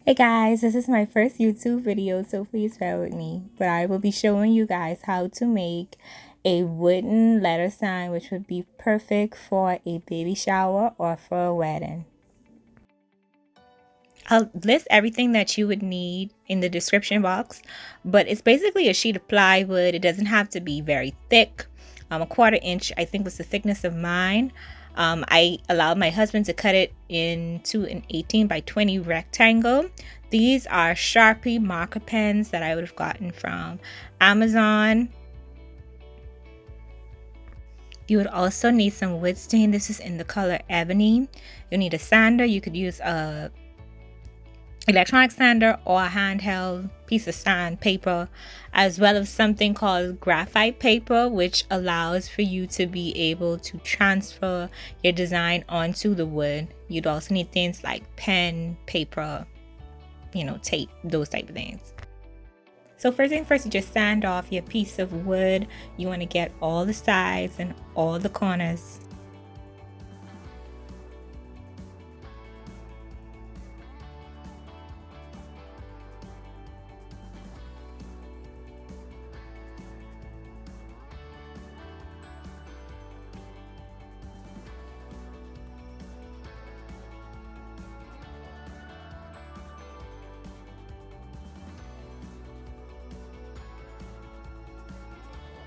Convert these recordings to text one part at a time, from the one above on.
Hey guys, this is my first YouTube video, so please bear with me. But I will be showing you guys how to make a wooden letter sign, which would be perfect for a baby shower or for a wedding. I'll list everything that you would need in the description box, but it's basically a sheet of plywood. It doesn't have to be very thick. A 1/4 inch, I think, was the thickness of mine. I allowed my husband to cut it into an 18 by 20 rectangle. These are Sharpie marker pens that I would have gotten from Amazon. You would also need some wood stain. This is in the color Ebony. You'll need a sander. You could use a electronic sander or a handheld piece of sandpaper, as well as something called graphite paper, which allows for you to be able to transfer your design onto the wood. You'd also need things like pen, paper, tape, those type of things. So first thing first, you just sand off your piece of wood. You want to get all the sides and all the corners.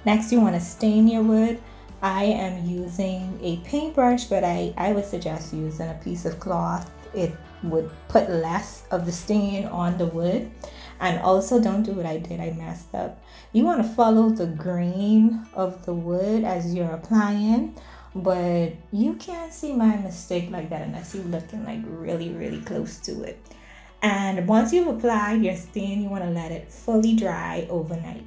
Next, you want to stain your wood. I am using a paintbrush, but I would suggest using a piece of cloth. It would put less of the stain on the wood. And also, don't do what I did, I messed up. You want to follow the grain of the wood as you're applying, but you can't see my mistake like that unless you're looking like really close to it. And once you've applied your stain, you want to let it fully dry overnight.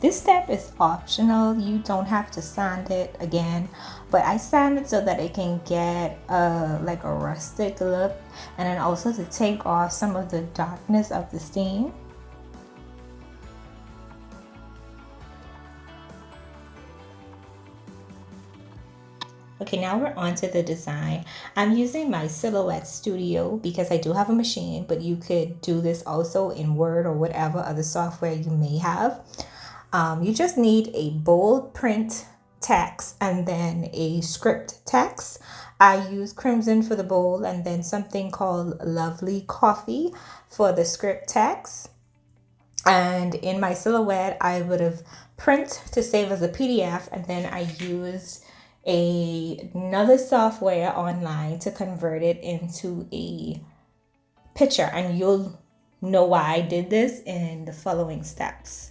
This step is optional. You don't have to sand it again, but I sand it so that it can get like a rustic look, and then also to take off some of the darkness of the stain. Okay, now we're on to the design. I'm using my Silhouette Studio because I do have a machine, but you could do this also in Word or whatever other software you may have. You just need a bold print text and then a script text. I use crimson for the bold and then something called Lovely Coffee for the script text. And in my Silhouette, I would have print to save as a PDF, and then I used another software online to convert it into a picture, and you'll know why I did this in the following steps.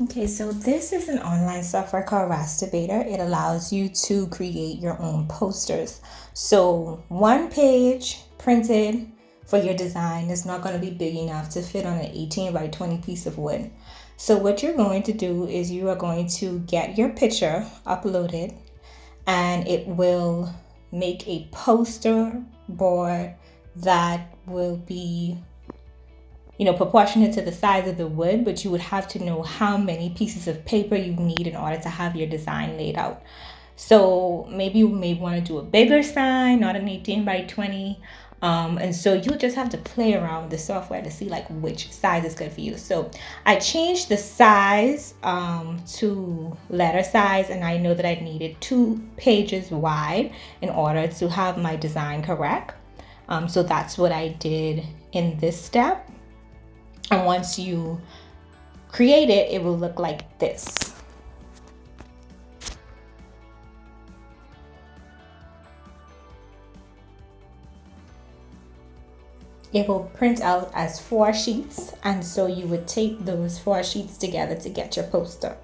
Okay, so this is an online software called Rastabator. It allows you to create your own posters. So one page printed for your design is not going to be big enough to fit on an 18 by 20 piece of wood. So what you're going to do is you are going to get your picture uploaded, and it will make a poster board that will be proportionate to the size of the wood, but you would have to know how many pieces of paper you need in order to have your design laid out. So maybe you may want to do a bigger sign, not an 18 by 20. And so you'll just have to play around with the software to see like which size is good for you. So I changed the size to letter size, and I know that I needed 2 pages wide in order to have my design correct. So that's what I did in this step. And once you create it, it will look like this. it will print out as 4 sheets, and so you would tape those 4 sheets together to get your poster.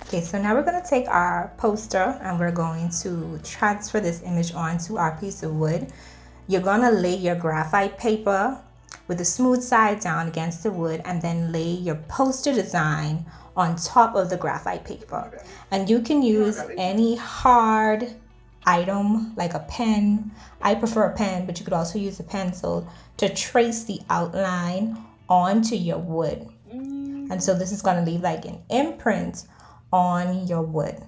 Okay, so now we're going to take our poster and we're going to transfer this image onto our piece of wood. You're going to lay your graphite paper with the smooth side down against the wood, and then lay your poster design on top of the graphite paper. And you can use any hard item like a pen. I prefer a pen, but you could also use a pencil to trace the outline onto your wood. And so this is going to leave like an imprint on your wood.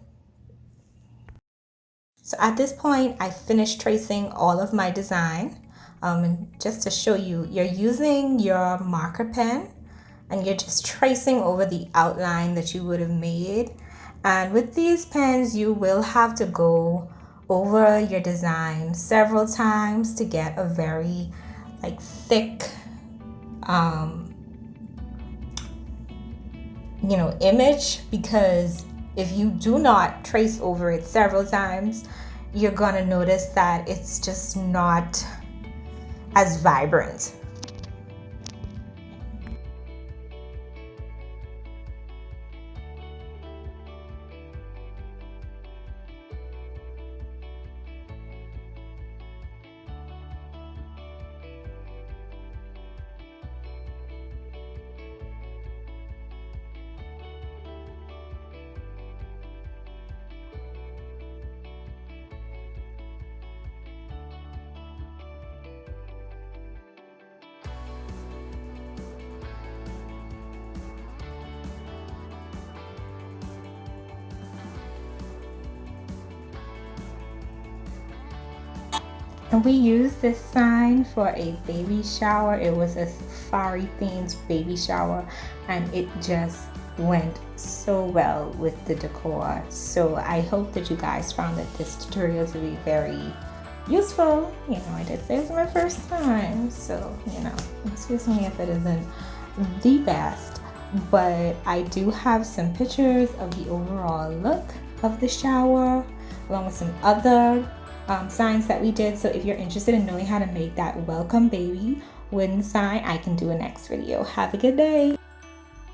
So at this point, I finished tracing all of my design. And just to show you, you're using your marker pen and you're just tracing over the outline that you would have made. And with these pens, you will have to go over your design several times to get a very like thick image, because if you do not trace over it several times, you're gonna notice that it's just not as vibrant. And we used this sign for a baby shower. It was a safari themed baby shower, and it just went so well with the decor. So I hope that you guys found that this tutorial to be very useful. I did say it's my first time, so excuse me if it isn't the best, but I do have some pictures of the overall look of the shower along with some other signs that we did. So if you're interested in knowing how to make that welcome baby wooden sign, I can do a next video. Have a good day.